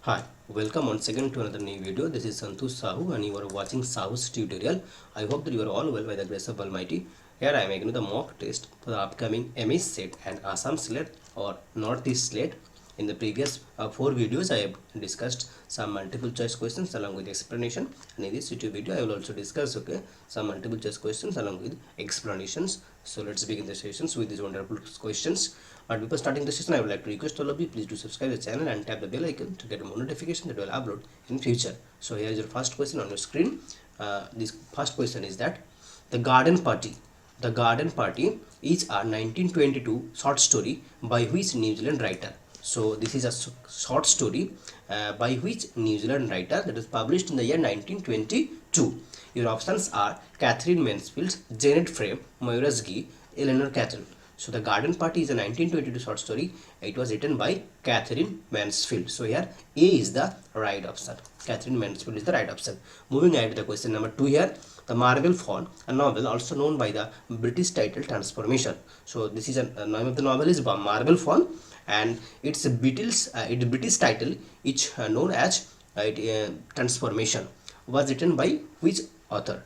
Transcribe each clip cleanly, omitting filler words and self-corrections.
Hi, welcome once again to another new video. This is SAHOO and you are watching SAHOO's tutorial. I hope that you are all well by the grace of Almighty. Here I am making the mock test for the upcoming MHSET and ASSAM Slet or Northeast Slet. In the previous 4 videos I have discussed some multiple choice questions along with explanation, and in this YouTube video I will also discuss some multiple choice questions along with explanations. So let's begin the sessions with these wonderful questions. But before starting the session, I would like to request all of you, please do subscribe the channel and tap the bell icon to get more notification that I will upload in future. So here is your first question on your screen. This first question is that the Garden Party is a 1922 short story by which New Zealand writer. So this is a short story by which New Zealand writer that was published in the year 1922. Your options are Catherine Mansfield, Janet Frame, Moira's Gee, Eleanor Cattle. So the Garden Party is a 1922 short story. It was written by Catherine Mansfield. So here A is the right option. Catherine Mansfield is the right option. Moving ahead to the question number 2 here. The Marble Fawn, a novel also known by the British title Transformation. So this is a name of the novel is Marble Fawn, and its British title is known as Transformation. Was written by which author?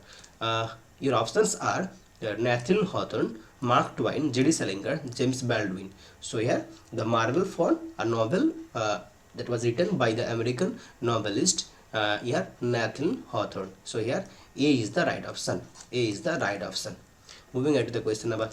Your options are Nathaniel Hawthorne, Mark Twain, J.D. Salinger, James Baldwin. So here the Marble Fawn, a novel that was written by the American novelist here Nathaniel Hawthorne. So here A is the right option. A is the right option. Moving on to the question number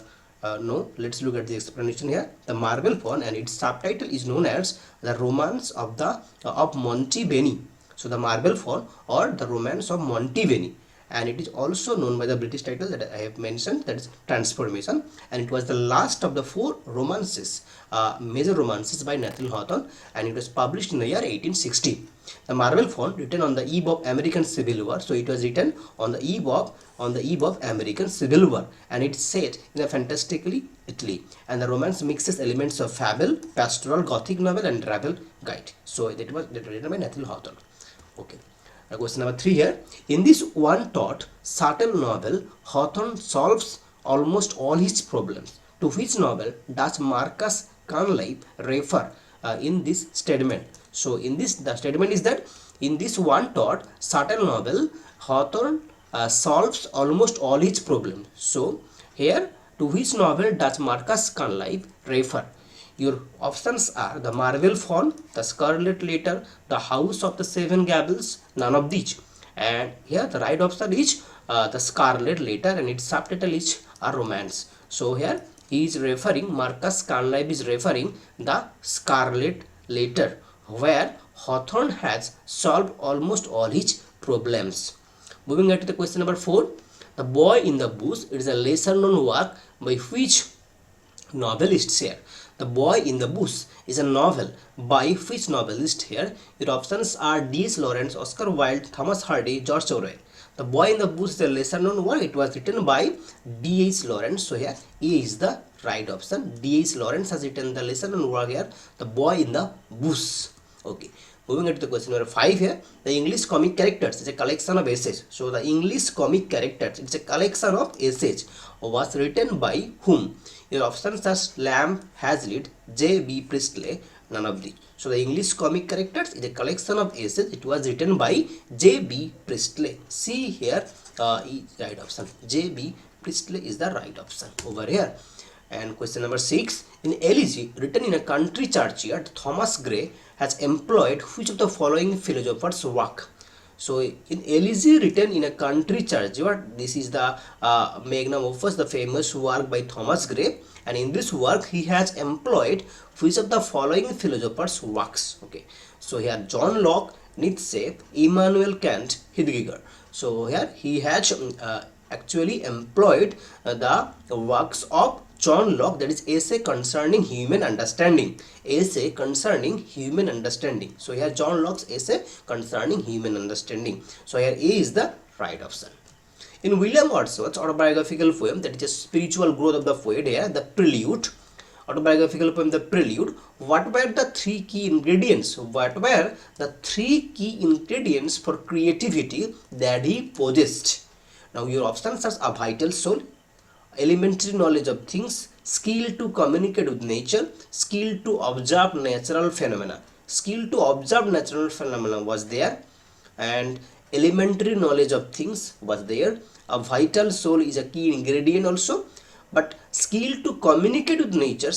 let's look at the explanation here. The Marble Fawn and its subtitle is known as the Romance of Monty Benny. So the Marble Fawn or the Romance of Monty Benny, and it is also known by the British title that I have mentioned, that is Transformation, and it was the last of the 4 romances, major romances by Nathaniel Hawthorne, and it was published in the year 1860. The Marble Fawn, written on the eve of American Civil War, so it was written on the eve of American Civil War, and it's set in a fantastically Italy, and the romance mixes elements of fable, pastoral, gothic novel, and travel guide. So that was written by Nathaniel Hawthorne. Okay. Question number 3 here. In this one-thought, subtle novel, Hawthorne solves almost all his problems. To which novel does Marcus Conliffe refer in this statement? So in this, the statement is that in this one-thought, subtle novel, Hawthorne solves almost all his problems. So here, to which novel does Marcus Conliffe refer? Your options are the Marble Fawn, the Scarlet Letter, the House of the Seven Gables, none of these. And here the right option is the Scarlet Letter, and its subtitle is a romance. So here he is referring, Marcus Conliffe is referring the Scarlet Letter, where Hawthorne has solved almost all his problems. Moving on to the question number 4. The Boy in the Bush, it is a lesser known work by which novelists here? The Boy in the Bush is a novel by which novelist here? Your options are D.S. Lawrence, Oscar Wilde, Thomas Hardy, George Orwell. The Boy in the Bush is a lesser known work. It was written by D.S. Lawrence. So here A is the right option. D.S. Lawrence has written the lesser known work here, The Boy in the Bush. Okay. Moving on to the question number 5 here. The English Comic Characters is a collection of essays. So the English Comic Characters, it's a collection of essays. Was written by whom? Your options are Lamb, Hazlitt, J.B. Priestley, none of these. So the English Comic Characters is a collection of essays. It was written by J.B. Priestley. See here is right option. J.B. Priestley is the right option over here. And question number 6. In Elegy, written in a country churchyard, Thomas Gray has employed which of the following philosophers' work? So in Elegy, written in a country churchyard, this is the magnum opus, the famous work by Thomas Gray, and in this work he has employed which of the following philosophers' works? Okay, so here John Locke, Nietzsche, Immanuel Kant, Heidegger. So here he has actually employed the works of John Locke, that is Essay Concerning Human Understanding. Essay Concerning Human Understanding. So here John Locke's Essay Concerning Human Understanding. So here A is the right option. In William Wordsworth's autobiographical poem, that is a spiritual growth of the poet here, the Prelude, autobiographical poem, the Prelude, what were the 3 key ingredients? What were the 3 key ingredients for creativity that he possessed? Now your options are a vital soul, elementary knowledge of things, skill to communicate with nature, skill to observe natural phenomena, skill to observe natural phenomena was there, and elementary knowledge of things was there. A vital soul is a key ingredient also, but skill to communicate with nature,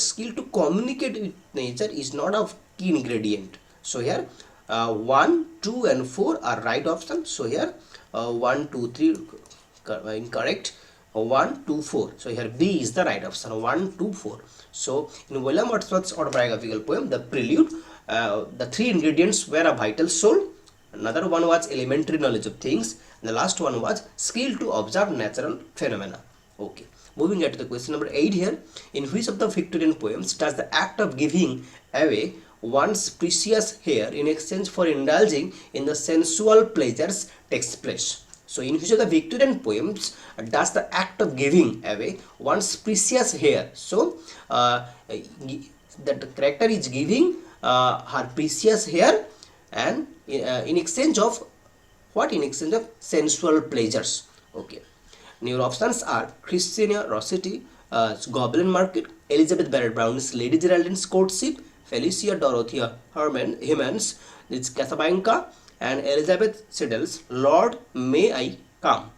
is not a key ingredient. So here 1, 2 and 4 are right option. So here 1, 2, 3 incorrect. 1, 2, 4. So here B is the right option. 1, 2, 4. So in William Wordsworth's autobiographical poem, The Prelude, the three ingredients were a vital soul, another one was elementary knowledge of things, and the last one was skill to observe natural phenomena. Okay, moving on to the question number 8 here. In which of the Victorian poems does the act of giving away one's precious hair in exchange for indulging in the sensual pleasures takes place? So in which of the Victorian poems does the act of giving away one's precious hair? So that character is giving her precious hair, and in exchange of what? In exchange of sensual pleasures. Okay. And your options are Christina Rossetti, Goblin Market, Elizabeth Barrett Browning's Lady Geraldine's Courtship, Felicia Dorothea Hemans, it's Casablanca, and Elizabeth Siddle's Lord May I Come.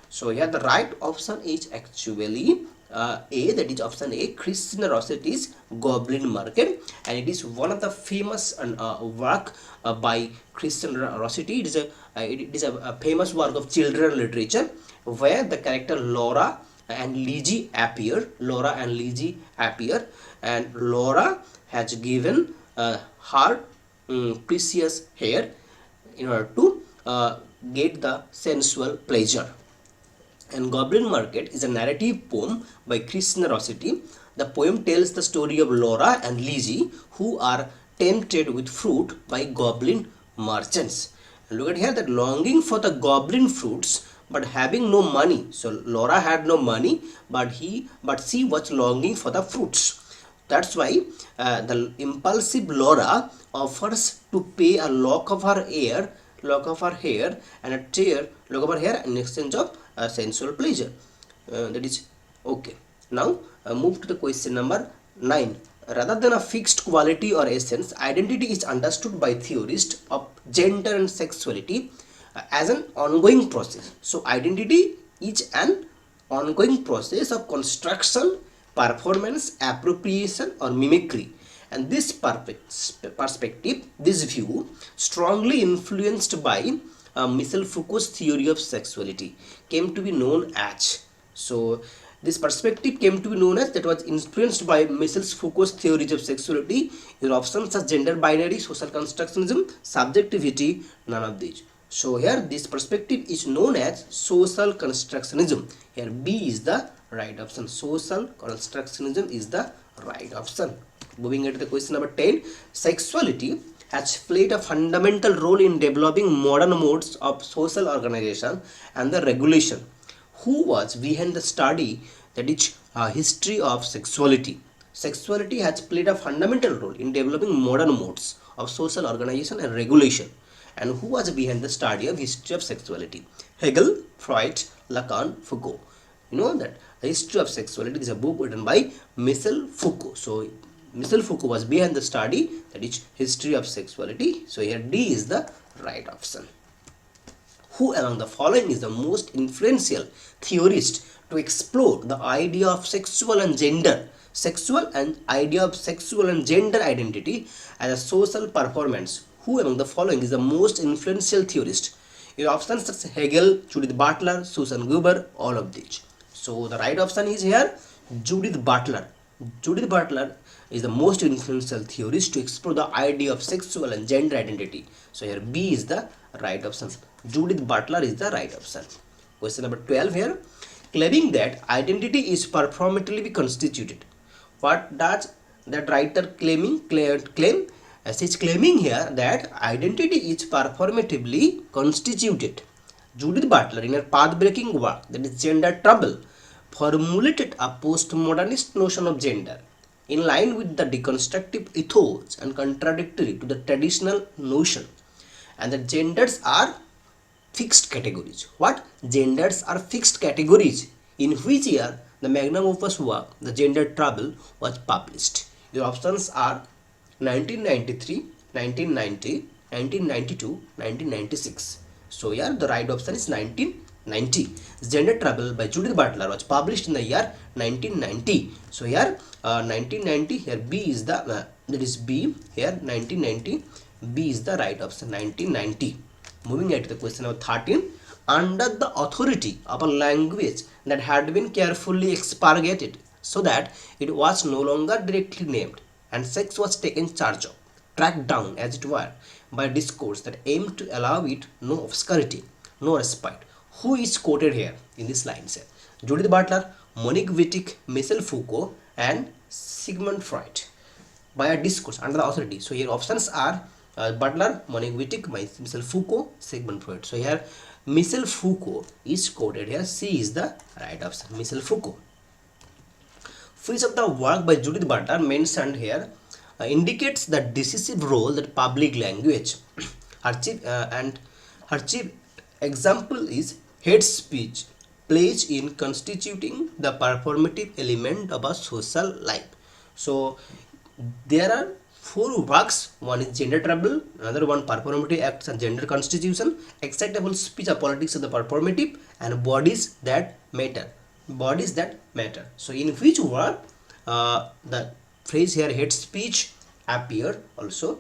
So here the right option is actually A, that is option A, Christina Rossetti's Goblin Market, and it is one of the famous work by Christina Rossetti. It is a famous work of children literature where the character Laura and Lizzie appear. And Laura has given her precious hair in order to get the sensual pleasure. And Goblin Market is a narrative poem by Christina Rossetti. The poem tells the story of Laura and Lizzie, who are tempted with fruit by goblin merchants. And look at here, that longing for the goblin fruits but having no money. So Laura had no money, but she was longing for the fruits. That's why the impulsive Laura offers to pay a lock of her hair and a tear lock of her hair in exchange of sensual pleasure. That is okay. Now move to the question number 9. Rather than a fixed quality or essence, identity is understood by theorists of gender and sexuality as an ongoing process. So identity is an ongoing process of construction, performance, appropriation or mimicry. And this perspective, this view, strongly influenced by Michel Foucault's theory of sexuality, came to be known as. So this perspective came to be known as, that was influenced by Michel Foucault's theories of sexuality. Your options are gender binary, social constructionism, subjectivity, none of these. So here this perspective is known as social constructionism. Here B is the right option. Social constructionism is the right option. Moving into the question number 10. Sexuality has played a fundamental role in developing modern modes of social organization and the regulation. Who was behind the study, that is history of sexuality? Sexuality has played a fundamental role in developing modern modes of social organization and regulation. And who was behind the study of history of sexuality? Hegel, Freud, Lacan, Foucault. You know that the history of sexuality is a book written by Michel Foucault. So Michel Foucault was behind the study, that is history of sexuality. So here D is the right option. Who among the following is the most influential theorist to explore the idea of sexual and gender identity as a social performance? Who among the following is the most influential theorist? Your options are Hegel, Judith Butler, Susan Gruber, all of these. So the right option is here Judith Butler. Judith Butler is the most influential theorist to explore the idea of sexual and gender identity. So here B is the right option. Judith Butler is the right option. Question number 12 here. Claiming that identity is performatively constituted. What does that writer claim? She is claiming here that identity is performatively constituted. Judith Butler, in her path-breaking work, that is Gender Trouble, formulated a postmodernist notion of gender in line with the deconstructive ethos and contradictory to the traditional notion, and the genders are fixed categories. What? Genders are fixed categories. In which year the magnum opus work, The Gender Trouble, was published? Your options are 1993, 1990, 1992, 1996. So here the right option is 1990. Gender Trouble by Judith Butler was published in the year 1990. So here 1990, here B is the that is B, here 1990, B is the right option, 1990. Moving ahead to the question number 13. Under the authority of a language that had been carefully expurgated so that it was no longer directly named, and sex was taken charge of, tracked down as it were, by discourse that aimed to allow it no obscurity, no respite. Who is quoted here in this line? Say Judith Butler, Monique Wittig, Michel Foucault, and Sigmund Freud. By a discourse under the authority. So here options are Butler, Monique Wittig, Michel Foucault, Sigmund Freud. So here Michel Foucault is quoted here. C is the right option, Michel Foucault. Which of the work by Judith Butler mentioned here indicates the decisive role that public language her chief example is hate speech plays in constituting the performative element of a social life. So there are four works. One is Gender Trouble, another one Performative Acts and Gender Constitution, Excitable Speech, a Politics of the Performative, and Bodies That Matter. Bodies That Matter. So in which work the phrase here hate speech appear also.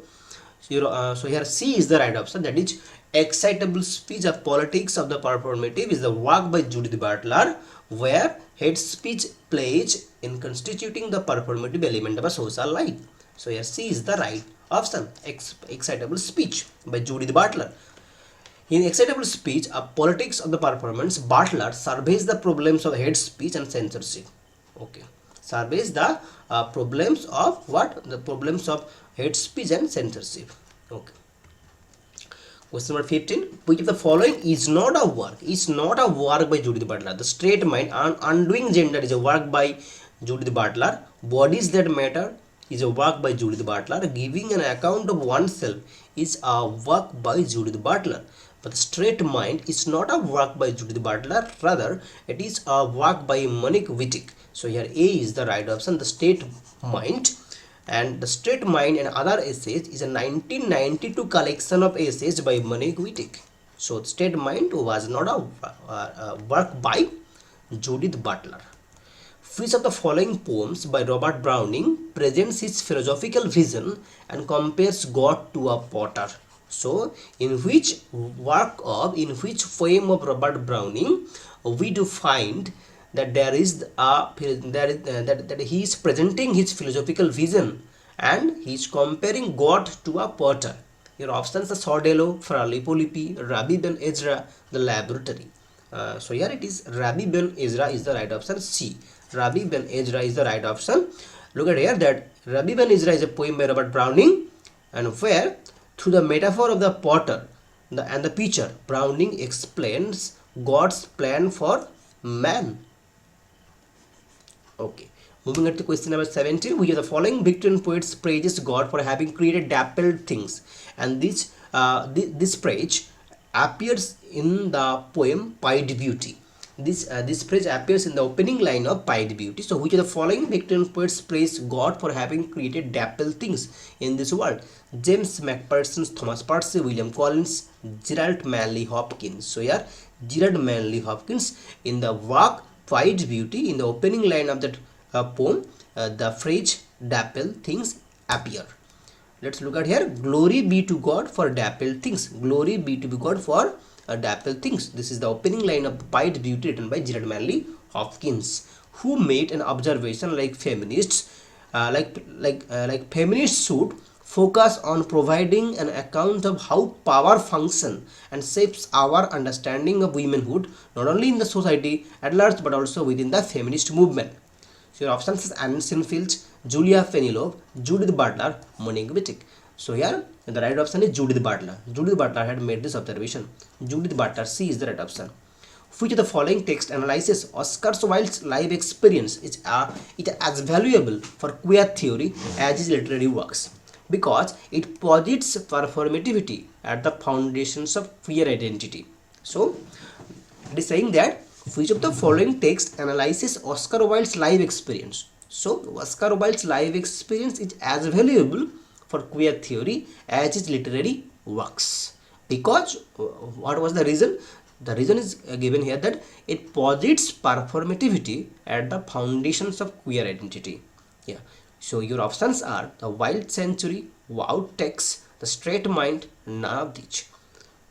So here C is the right option, that is Excitable Speech, a Politics of the Performative is the work by Judith Butler, where hate speech plays in constituting the performative element of a social life. So here C is the right option, Excitable Speech by Judith Butler. In Excitable Speech, a Politics of the Performance, Butler surveys the problems of hate speech and censorship. Okay, surveys the problems of what? The problems of hate speech and censorship. Okay. Question number 15. Which of the following is not a work? Is not a work by Judith Butler. The Straight Mind, Undoing Gender is a work by Judith Butler. Bodies That Matter is a work by Judith Butler. Giving an Account of Oneself is a work by Judith Butler. But The Straight Mind is not a work by Judith Butler. Rather, it is a work by Monique Wittig. So here A is the right option, The Straight Mind. And The Straight Mind and Other Essays is a 1992 collection of essays by Monique Wittig. So The Straight Mind was not a work by Judith Butler. Which of the following poems by Robert Browning presents his philosophical vision and compares God to a potter? So in which poem of Robert Browning we do find that that he is presenting his philosophical vision and he is comparing God to a potter. Your options are Sordello, Fra Lippo, Rabbi Ben Ezra, The Laboratory. So here it is Rabbi Ben Ezra is the right option, C. Rabbi Ben Ezra is the right option. Look at here that Rabbi Ben Ezra is a poem by Robert Browning, and where through the metaphor of the potter and the pitcher, Browning explains God's plan for man. Okay, moving on to question number 17. Which of the following Victorian poets praises God for having created dappled things? And this praise appears in the poem Pied Beauty. This phrase appears in the opening line of Pied Beauty. So which of the following Victorian poets praise God for having created dappled things in this world? James McPherson, Thomas Percy, William Collins, Gerald Manley Hopkins. So here Gerald Manley Hopkins, in the work Pied Beauty, in the opening line of that poem, the phrase dappled things appear. Let's look at here. Glory be to God for dappled things. Glory be to God for dappled things. This is the opening line of Pied Beauty written by Gerald Manley Hopkins, who made an observation like feminists, feminists should focus on providing an account of how power functions and shapes our understanding of womanhood, not only in the society at large but also within the feminist movement. So your options is Anne Sinfield, Julia Fenilove, Judith Butler, Monique Wittig. So here the right option is Judith Butler. Judith Butler had made this observation. Judith Butler, C is the right option. Which of the following text analyzes Oscar Wilde's life experience is as valuable for queer theory as his literary works, because it posits performativity at the foundations of queer identity. So it is saying that which of the following text analyzes Oscar Wilde's life experience. So Oscar Wilde's life experience is as valuable for queer theory as his literary works. Because what was the reason? The reason is given here that it posits performativity at the foundations of queer identity. Yeah. So your options are the wild century, outtakes, the straight mind, none of these.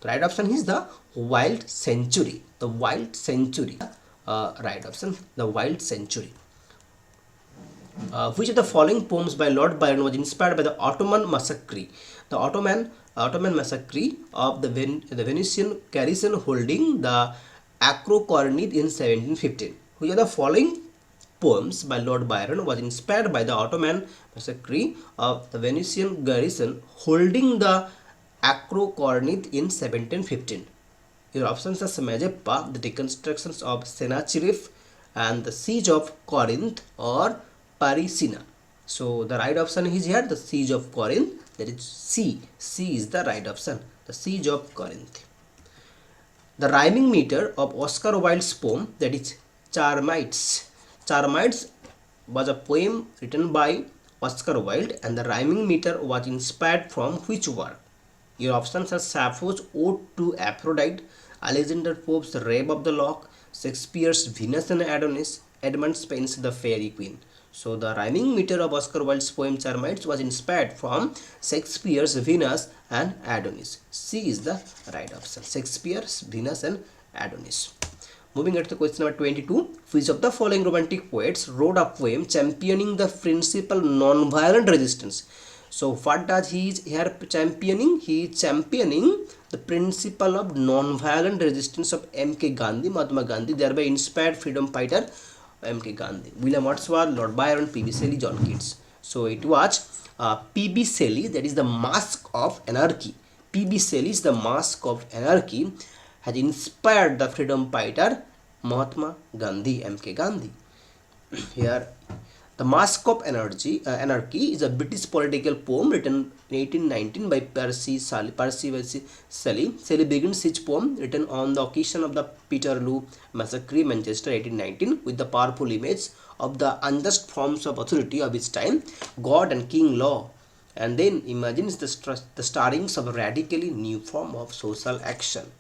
The right option is the wild century. The wild century. Right option, the wild century. Which of the following poems by Lord Byron was inspired by the Ottoman massacre? The Ottoman massacre of the Venetian garrison holding the Acrocornid in 1715. Which of the following poems by Lord Byron was inspired by the Ottoman massacre of the Venetian garrison holding the Acrocornid in 1715? Your options are Samajeppa, the deconstructions of Sennacherib, and the siege of Corinth, or Parisina. So the right option is here, the siege of Corinth. That is C. C is the right option, the siege of Corinth. The rhyming meter of Oscar Wilde's poem, that is Charmides. Charmides was a poem written by Oscar Wilde, and the rhyming meter was inspired from which work? Your options are Sappho's Ode to Aphrodite, Alexander Pope's Rape of the Lock, Shakespeare's Venus and Adonis, Edmund Spencer's The Fairy Queen. So the rhyming meter of Oscar Wilde's poem Charmides was inspired from Shakespeare's Venus and Adonis. C is the right option, Shakespeare's Venus and Adonis. Moving on to question number 22. Which of the following romantic poets wrote a poem championing the principle non-violent resistance? So what does he is here championing? He is championing the principle of non-violent resistance of M.K. Gandhi, Mahatma Gandhi, thereby inspired freedom fighter M.K. Gandhi. William Wordsworth, Lord Byron, P.B. Shelley, John Keats. So it was P.B. Shelley, that is the Mask of Anarchy. P.B. Shelley's The Mask of Anarchy has inspired the freedom fighter Mahatma Gandhi, M.K. Gandhi. Here, The Mask of Anarchy is a British political poem written in 1819 by Percy Shelley. Shelley begins his poem written on the occasion of the Peterloo Massacre, Manchester, 1819, with the powerful image of the unjust forms of authority of his time, God and King Law, and then imagines the startings of a radically new form of social action.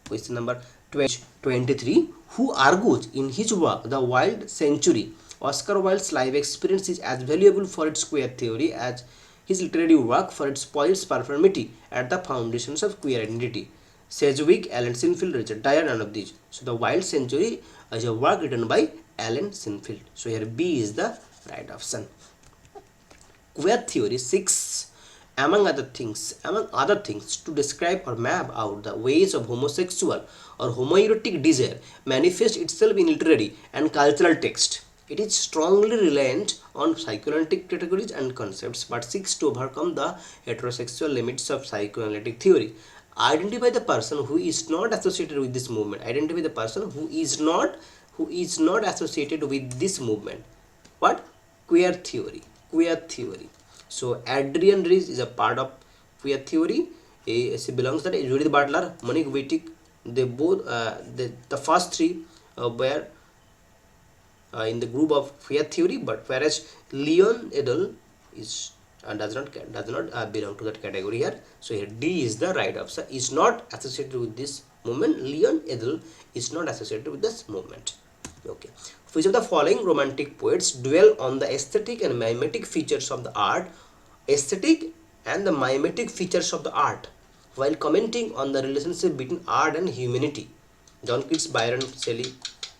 Question number 23. Who argues in his work The Wild Century Oscar Wilde's life experience is as valuable for its queer theory as his literary work for its poet's performity at the foundations of queer identity? Sedgwick, Alan Sinfield, Richard Dyer, none of these. So the Wild Century is a work written by Alan Sinfield. So here B is the right option. Queer theory 6, among other things, to describe or map out the ways of homosexual or homoerotic desire manifest itself in literary and cultural text. It is strongly reliant on psychoanalytic categories and concepts, but seeks to overcome the heterosexual limits of psychoanalytic theory. Identify the person who is not associated with this movement. Identify the person who is not associated with this movement. What? Queer theory. Queer theory. So Adrian Rees is a part of queer theory. She belongs to Judith Butler, Monique Wittig. They both the first three were in the group of queer theory, but whereas Leon Edel is does not belong to that category here. So here D is the right option. Is not associated with this movement. Leon Edel is not associated with this movement. Okay. Which of the following romantic poets dwell on the aesthetic and mimetic features of the art? Aesthetic and the mimetic features of the art, while commenting on the relationship between art and humanity. John Keats, Byron, Shelley,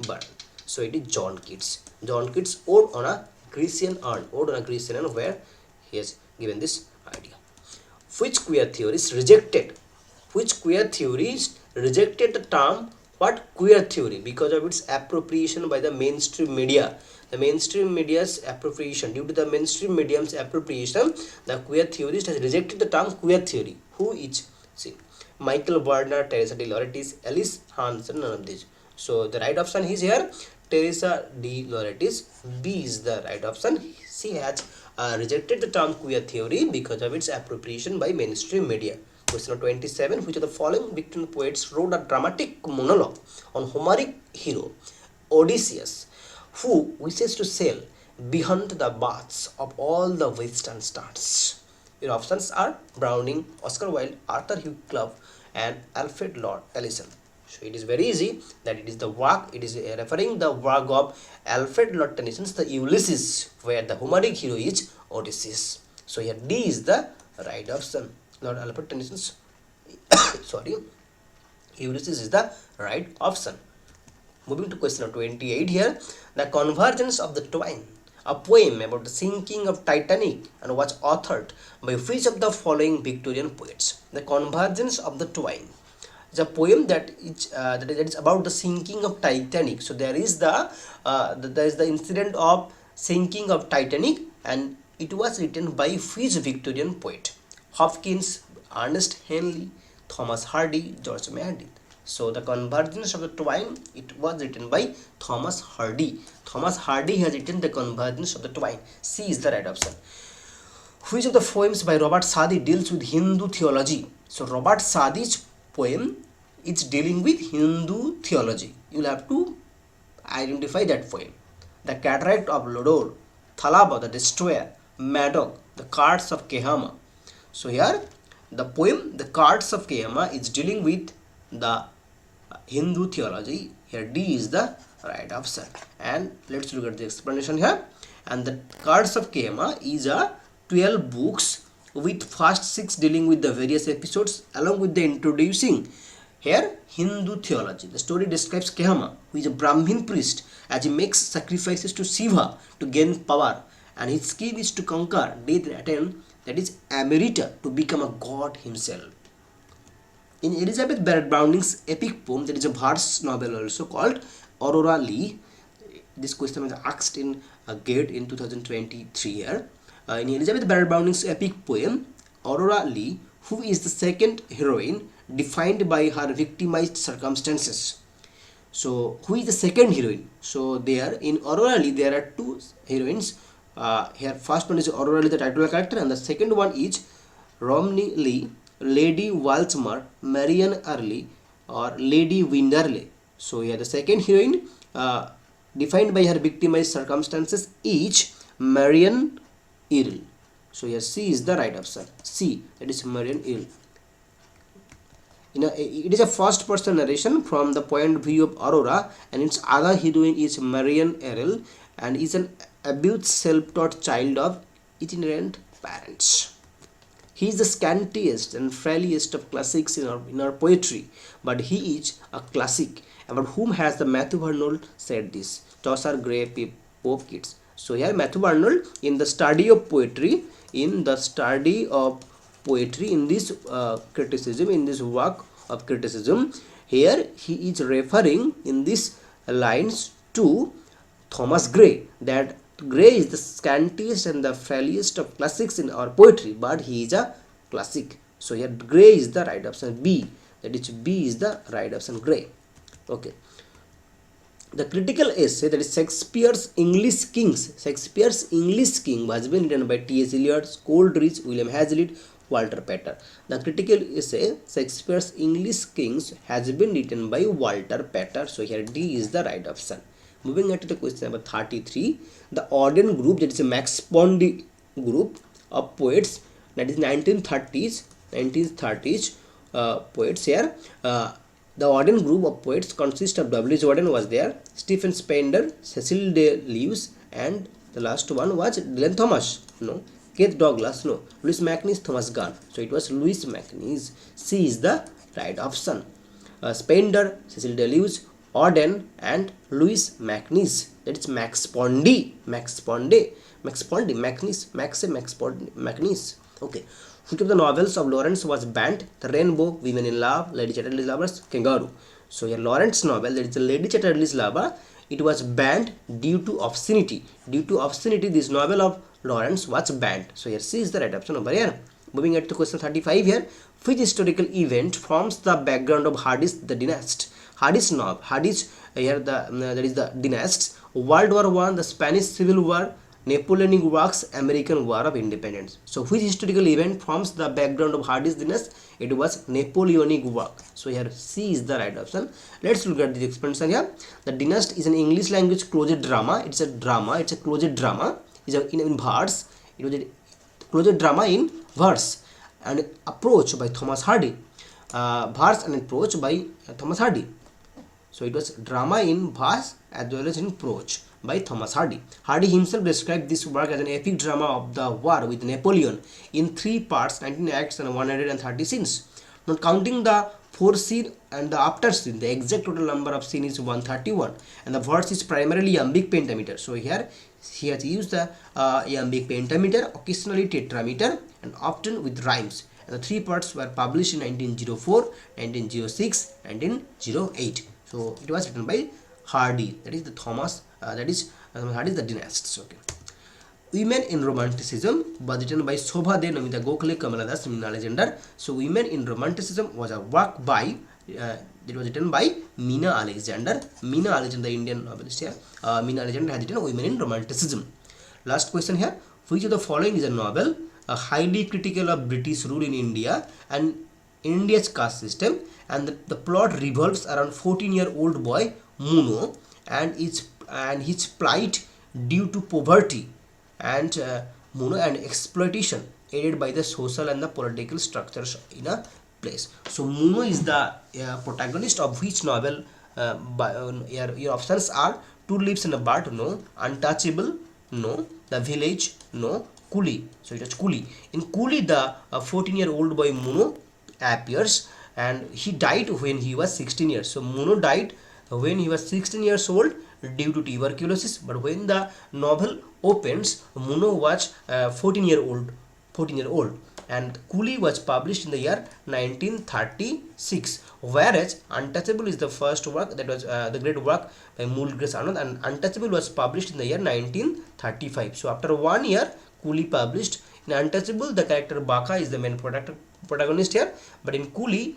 Barton. So it is John Keats. John Keats' Ode on a Grecian urn, where he has given this idea. Which queer theorist rejected the term what queer theory because of its appropriation by the mainstream media? The mainstream media's appropriation. Due to the mainstream medium's appropriation, the queer theorist has rejected the term queer theory. Who is? See, Michael Wardner, Teresa de Lauretis, Alice Hansen, none of these. So the right option is here, Teresa de Lauretis. B is the right option. She has rejected the term queer theory because of its appropriation by mainstream media. Question 27. Which of the following Victorian poets wrote a dramatic monologue on Homeric hero Odysseus, who wishes to sail beyond the baths of all the western stars? Your options are Browning, Oscar Wilde, Arthur Hugh Clough, and Alfred Lord Tennyson. So it is very easy that it is the work, it is referring the work of Alfred Lord Tennyson's the Ulysses, where the Homeric hero is Odysseus. So here D is the right option. Lord Alfred Tennyson's sorry, Ulysses is the right option. Moving to question number 28 here. The Convergence of the Twain, a poem about the sinking of Titanic, and was authored by which of the following Victorian poets? The Convergence of the Twain is a poem that is about the sinking of Titanic. So there is the incident of sinking of Titanic, and it was written by which Victorian poet? Hopkins, Ernest Henley, Thomas Hardy, George Meredith. So the Convergence of the Twain, it was written by Thomas Hardy. Thomas Hardy has written the Convergence of the Twain. C is the right option. Which of the poems by Robert Southey deals with Hindu theology? So Robert Southey's poem is dealing with Hindu theology. You will have to identify that poem. The Cataract of Lodore, Thalaba the Destroyer, Madoc, the Cards of Kehama. So here the poem The Cards of Kehama is dealing with the Hindu theology. Here D is the right answer. And let's look at the explanation here. And the Cards of Kehama is a 12 books with first 6 dealing with the various episodes along with the introducing here Hindu theology. The story describes Kehama, who is a Brahmin priest, as he makes sacrifices to Shiva to gain power, and his scheme is to conquer death and attain, that is Amerita, to become a god himself. In Elizabeth Barrett Browning's epic poem, there is a verse novel also called Aurora Lee. This question was asked in a GATE in 2023 here. In Elizabeth Barrett Browning's epic poem, Aurora Lee, who is the second heroine defined by her victimized circumstances. So, who is the second heroine? So, there in Aurora Lee, there are 2 heroines. Here, first one is Aurora Lee, the title character, and the second one is Romney Lee, Lady Walsmer, Marian Early, or Lady Winderley. So here the second heroine defined by her victimized circumstances is Marian Earl. So here C is the right option. C, that is Marian Earl. It is a first person narration from the point of view of Aurora, and its other heroine is Marian Earl, and is an abused self-taught child of itinerant parents. He is the scantiest and frailest of classics in our poetry, but he is a classic, about whom has the Matthew Arnold said this? Chaucer, Gray, Pope, Keats. So here Matthew Arnold, in the study of poetry, in this criticism, in this work of criticism, here he is referring in these lines to Thomas Gray, that Gray is the scantiest and the frailest of classics in our poetry, but he is a classic. So here Gray is the right option. B, that is B is the right option, Gray. Okay. The critical essay, that is Shakespeare's English Kings. Shakespeare's English King was been written by T.S. Eliot, Coleridge, William Hazlitt, Walter Pater. The critical essay Shakespeare's English Kings has been written by Walter Pater. So here D is the right option. Moving on to the question number 33. The Auden group, that is a Max Pondy group of poets, that is 1930s poets here. The Auden group of poets consists of W. Auden was there, Stephen Spender, Cecil de Lewis, and the last one was Dylan Thomas, no, Keith Douglas, no, Louis MacNeice, Thomas Gunn. So it was Louis MacNeice. C is the right option. Spender, Cecil de Lewis, Auden, and Louis MacNeice. That is Max Pondy, MacNeice. Okay. Which of the novels of Lawrence was banned? The Rainbow, Women in Love, Lady Chatterley's Lovers, Kangaroo. So here Lawrence's novel, that is the Lady Chatterley's Lover, it was banned due to obscenity. Due to obscenity, this novel of Lawrence was banned. So here C is the right option over here. Moving on to question 35 here. Which historical event forms the background of Hardy's The Dynast? Hardy's here that is the Dynasts, World War I, the Spanish Civil War, Napoleonic Wars, American War of Independence. So which historical event forms the background of Hardy's Dynast? It was Napoleonic War. So here C is the right option. Let's look at the explanation here. The Dynast is an English language closed drama. It's a closed drama. It's in verse. It was a closed drama in Verse and Approach by Thomas Hardy. Verse and Approach by Thomas Hardy. So it was drama in verse as well as in prose by Thomas Hardy. Hardy himself described this work as an epic drama of the war with Napoleon in 3 parts, 19 acts and 130 scenes. Not counting the 4 scene and the after scene, the exact total number of scene is 131, and the verse is primarily iambic pentameter. So here he has used the iambic pentameter, occasionally tetrameter, and often with rhymes. And the 3 parts were published in 1904, 1906, and in 08. So it was written by Hardy. That is the Thomas. Hardy is the dynasts. Okay. Women in Romanticism was written by Shobha De, Namita Gokhale, Kamala Das, Mina Alexander. So Women in Romanticism was a work by it was written by Mina Alexander. Mina Alexander, the Indian novelist here. Mina Alexander has written Women in Romanticism. Last question here. Which of the following is a novel highly critical of British rule in India and India's caste system, and the plot revolves around 14-year-old boy Muno and his plight due to poverty and Muno and exploitation aided by the social and the political structures in a place. So Muno is the protagonist of which novel? Your options are Two Leaves and a Bud, no. Untouchable, no. The Village, no. Coolie. So it is Coolie. In Coolie, the 14-year-old boy Muno appears, and he died when he was 16 years. So Muno died when he was 16 years old due to tuberculosis, but when the novel opens, Muno was 14-year-old, and Coolie was published in the year 1936, whereas Untouchable is the first work, that was the great work by Mool Grace Anand, and Untouchable was published in the year 1935. So after 1 year, Coolie published. In Untouchable, the character Baka is the main protagonist here, but in Coolie,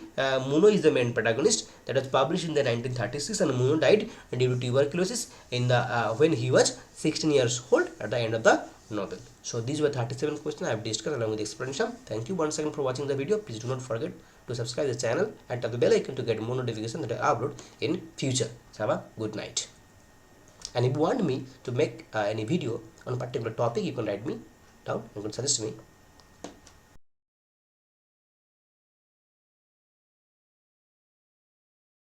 Muno is the main protagonist. That was published in the 1936, and Muno died due to tuberculosis in the when he was 16 years old at the end of the novel. So these were 37 questions I have discussed along with the explanation. Thank you once again for watching the video. Please do not forget to subscribe the channel and tap the bell icon to get more notification that I upload in future. So have a good night. And if you want me to make any video on a particular topic, you can write me down. You can suggest me.